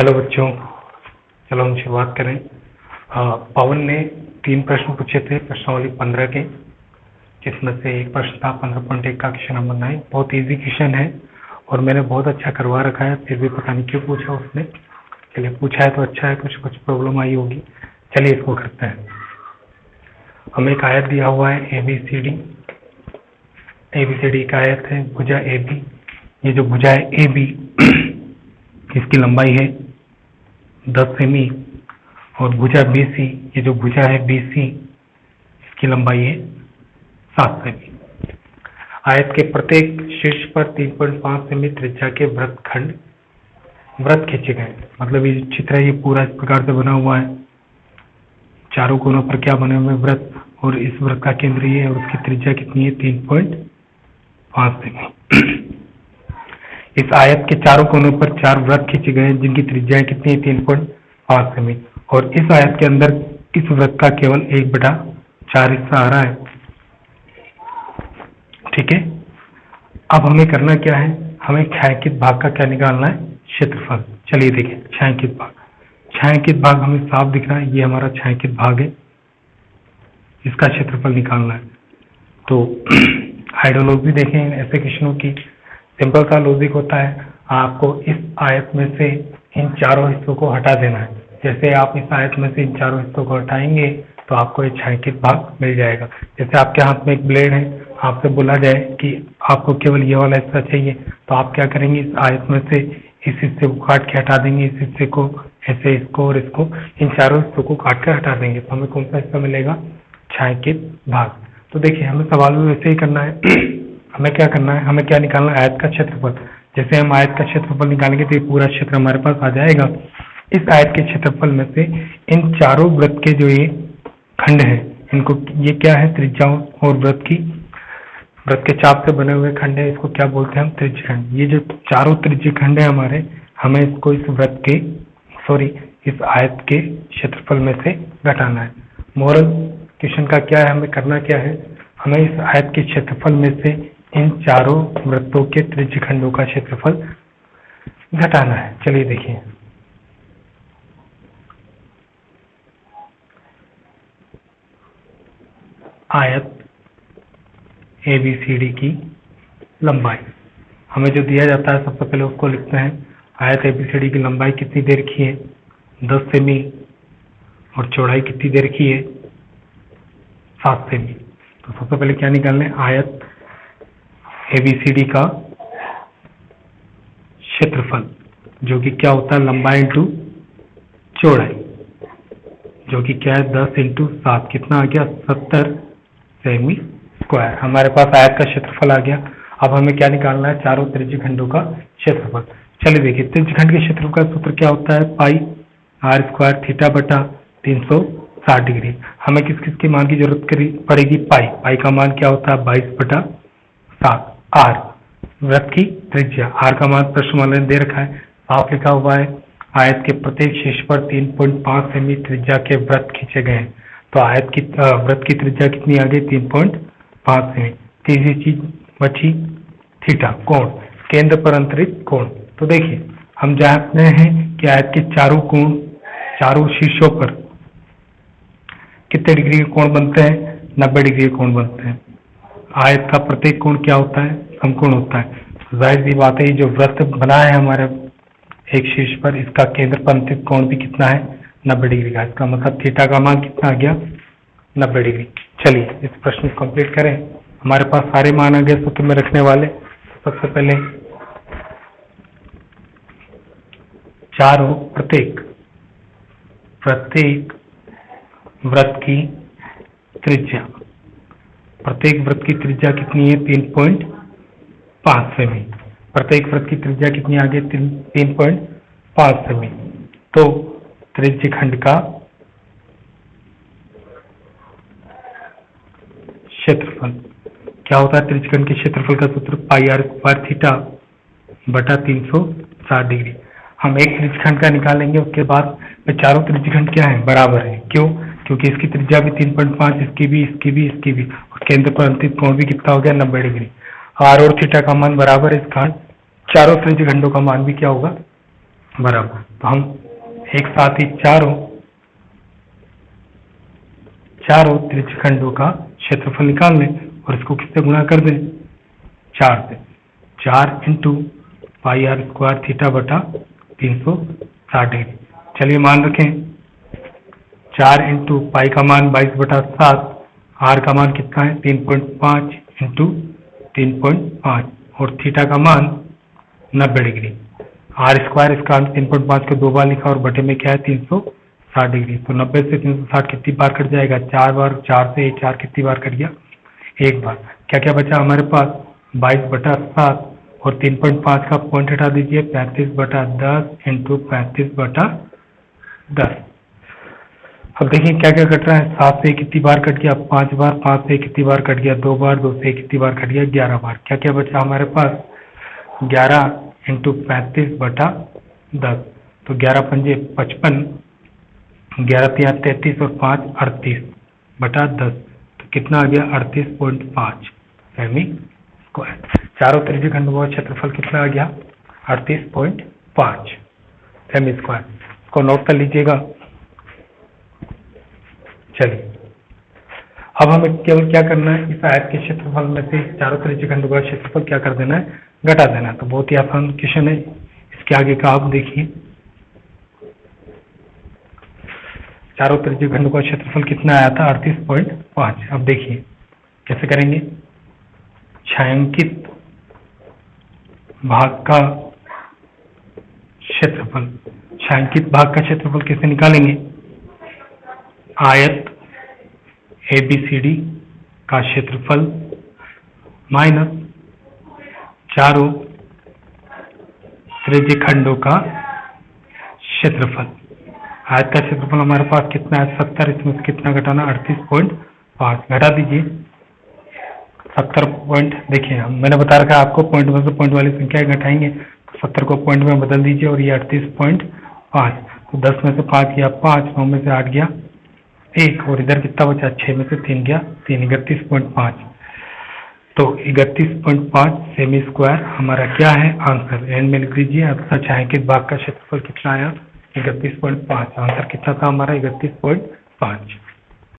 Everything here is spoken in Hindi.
हेलो बच्चों, चलो हम शुरुआत करें। पवन ने 3 प्रश्न पूछे थे प्रश्नावली 15 के, जिसमें से एक प्रश्न था 15.1 का क्वेश्चन नंबर 9। बहुत इजी क्वेश्चन है और मैंने बहुत अच्छा करवा रखा है, फिर भी पता नहीं क्यों पूछा उसने। चलिए, पूछा है तो अच्छा है, कुछ प्रॉब्लम आई होगी। चलिए इसको करते हैं। हमें एक आयत दिया हुआ है ABCD का आयत है, भुजा AB। ये जो भुजा है AB इसकी लंबाई है 10 सेमी, और भुजा BC, ये जो भुजा है BC इसकी लंबाई है 7 सेमी। आयत के प्रत्येक शीर्ष पर 3.5 सेमी त्रिज्या के वृत्त खींचे गए। मतलब ये चित्र है, ये पूरा इस प्रकार से बना हुआ है। चारों कोनों पर क्या बने हुए वृत्त, और इस वृत्त का केंद्र ये है और उसकी त्रिज्या कितनी है 3.5 सेमी। इस आयत के चारों कोनों पर 4 वृत्त खींचे गए जिनकी त्रिज्या कितनी है 3.5 सेमी, और इस आयत के अंदर इस वृत्त का केवल 1/4 हिस्सा आ रहा है। ठीक है, अब हमें करना क्या है, हमें छायांकित भाग का क्या निकालना है, क्षेत्रफल। चलिए देखिए, छायांकित भाग हमें साफ दिख रहा है, ये हमारा छायांकित भाग है, इसका क्षेत्रफल निकालना है। तो हाइड्रोलॉजी देखें ऐसे क्वेश्चनों की, सिंपल सा लॉजिक होता है, आपको इस आयत में से इन चारों हिस्सों को हटा देना है। जैसे आप इस आयत में से इन चारों हिस्सों को हटाएंगे तो आपको एक छायांकित भाग मिल जाएगा। जैसे आपके हाथ में एक ब्लेड है, आपसे बोला जाए कि आपको केवल ये वाला हिस्सा चाहिए, तो आप क्या करेंगे, इस आयत में से इस हिस्से को काट के हटा देंगे, इस हिस्से को ऐसे, इसको और इसको, इन चारों हिस्सों को काट कर हटा देंगे, तो हमें कौन सा हिस्सा मिलेगा, छायांकित भाग। तो देखिए, हमें सवाल में वैसे ही करना है। हमें क्या करना है, हमें क्या निकालना है, आयत का क्षेत्रफल। जैसे हम आयत का क्षेत्रफल निकालेंगे तो ये पूरा क्षेत्र हमारे पास आ जाएगा। इस आयत के क्षेत्रफल में से इन चारों वृत्त के जो ये खंड है, इनको, ये क्या है, त्रिज्याओं और वृत्त के चाप से बने हुए खंड है, इसको क्या बोलते हैं हम, त्रिज्य खंड। ये जो चारों त्रिज्य खंड है हमारे, हमें इसको इस आयत के क्षेत्रफल में से घटाना है। मोरल क्वेश्चन का क्या है, हमें करना क्या है, हमें इस आयत के क्षेत्रफल में से इन चारों वृत्तों के त्रिज्य खंडों का क्षेत्रफल घटाना है। चलिए देखिए, आयत ABCD की लंबाई हमें जो दिया जाता है, सबसे पहले उसको लिखते हैं। आयत ABCD की लंबाई कितनी देर की है, 10 सेमी, और चौड़ाई कितनी देर की है, 7 सेमी। तो सबसे पहले क्या निकालना है, आयत ABCD का क्षेत्रफल, जो कि क्या होता है, लंबाई इंटू चौड़ाई, जो कि क्या है 10 इंटू 7, कितना आ गया, 70 सेमी स्क्वायर। हमारे पास आयत का क्षेत्रफल आ गया। अब हमें क्या निकालना है, चारों त्रिज्य खंडों का क्षेत्रफल। चलिए देखिए, त्रिज्य खंड के क्षेत्रफल का सूत्र क्या होता है, पाई r स्क्वायर थीटा बटा 360 डिग्री। हमें किस किस के मान की जरूरत पड़ेगी, पाई का मान क्या होता है, 22/7। r वृत्त की त्रिज्या, r का मान प्रश्न वाले ने दे रखा है, साफ लिखा हुआ है, आयत के प्रत्येक शीर्ष पर 3.5 सेमी त्रिज्या के वृत्त खींचे गए हैं। तो आयत की वृत्त की त्रिज्या कितनी आ गई, 3.5 सेमी। तीसरी चीज बची थीटा, कोण, केंद्र पर अंतरित कोण। तो देखिए, हम जानते हैं कि आयत के चारों शीर्षों पर कितने डिग्री के कोण बनते हैं, 90 डिग्री के कोण बनते हैं। आयत का प्रत्येक कोण क्या होता है, समकोण होता है। जाहिर सी बात है, ये जो वृत्त बना है हमारे एक शीर्ष पर, इसका केंद्र पर अंतरित कोण भी कितना है, 90 डिग्री का। इसका मतलब थीटा का मान कितना आ गया, 90 डिग्री। चलिए इस प्रश्न को कंप्लीट करें। हमारे पास सारे मान आ गए सूत्र में रखने वाले। सबसे पहले चारों प्रत्येक वृत्त की त्रिज्या, प्रत्येक वृत्त की त्रिज्या कितनी है, 3.5 सेमी। प्रत्येक वृत्त की त्रिज्या कितनी आ गई, 3.5 सेमी। तो त्रिज्य खंड का क्षेत्रफल क्या होता है, त्रिज्य खंड के क्षेत्रफल का सूत्र पाई r स्क्वायर थीटा बटा 360 डिग्री। हम एक त्रिज्य खंड का निकालेंगे, उसके बाद में चारों त्रिज्य खंड क्या है, बराबर है। क्यों, क्योंकि इसकी त्रिज्या भी 3.5, इसकी भी, और केंद्र पर अंतरित कोण भी कितना हो गया, 90 डिग्री। r और थीटा का मान बराबर है, इस कारण चारों त्रिज्य खंडों का मान भी क्या होगा, बराबर। तो हम एक साथ ही चारों त्रिज्यखंडों का क्षेत्रफल निकाल लें और इसको किससे गुणा कर दें? 4 से। 4 into pi r square theta बटा 360 डिग्री। चलिए मान रखें 4 इंटू पाई का मान 22/7, आर का मान कितना है? 3.5 इंटू 3.5 और थीटा का मान 90 डिग्री। आर स्क्वायर इसका 3.5 को 2 बार लिखा और बटे में क्या है? 360 डिग्री। तो 90 से 360 कितनी बार कट जाएगा? 4 बार। 4 से 4 कितनी बार कट गया? 1 बार। क्या क्या बचा हमारे पास? 22/7 और 3.5 का पॉइंट हटा दीजिए, 35/10 इंटू 35/10। अब देखिए क्या क्या कट रहा है। 7 से कितनी बार कट गया? 5 बार। 5 से कितनी बार कट गया? 2 बार। 2 से कितनी बार कट गया? 11 बार। क्या क्या बचा हमारे पास? 11 इंटू 35/10। तो 11 पंजे 55, 11 तिया 33 और 5 38/10। तो कितना आ गया? 38.5 सेमी स्क्वायर। चारों त्रिज्यखंडों का क्षेत्रफल कितना आ गया? 38.5 सेमी स्क्वायर। इसको नोट कर लीजिएगा। चलिए अब हमें केवल क्या करना है? इस आयत के क्षेत्रफल में से चारों त्रिज्यखंडों का क्षेत्रफल क्या कर देना है? घटा देना है। तो बहुत ही आसान क्वेश्चन है। इसके आगे का आप देखिए, चारों त्रिज्यखंडों का क्षेत्रफल कितना आया था? 38.5। अब देखिए कैसे करेंगे। छायांकित भाग का क्षेत्रफल, छायांकित भाग का क्षेत्रफल कैसे निकालेंगे? आयत ABCD का क्षेत्रफल माइनस चारों त्रिज्यखंडों का क्षेत्रफल। आयत का क्षेत्रफल हमारे पास कितना है? 70। इसमें से कितना घटाना? 38.5 घटा दीजिए। 70 पॉइंट, देखिए मैंने बता रखा है आपको, पॉइंट में से पॉइंट वाली संख्या घटाएंगे तो 70 को पॉइंट में बदल दीजिए और ये 38.5। तो 10 में से 5 गया 5, 9 में से 8 गया 1 और इधर कितना बचा? 6 में से 3 गया 3, 31.5। तो 31.5 सेमी स्क्वायर हमारा क्या है? आंसर। एंड में लिख दीजिए। अब छायांकित भाग का क्षेत्रफल कितना आया? 31.5। आंसर कितना था हमारा? 31.5।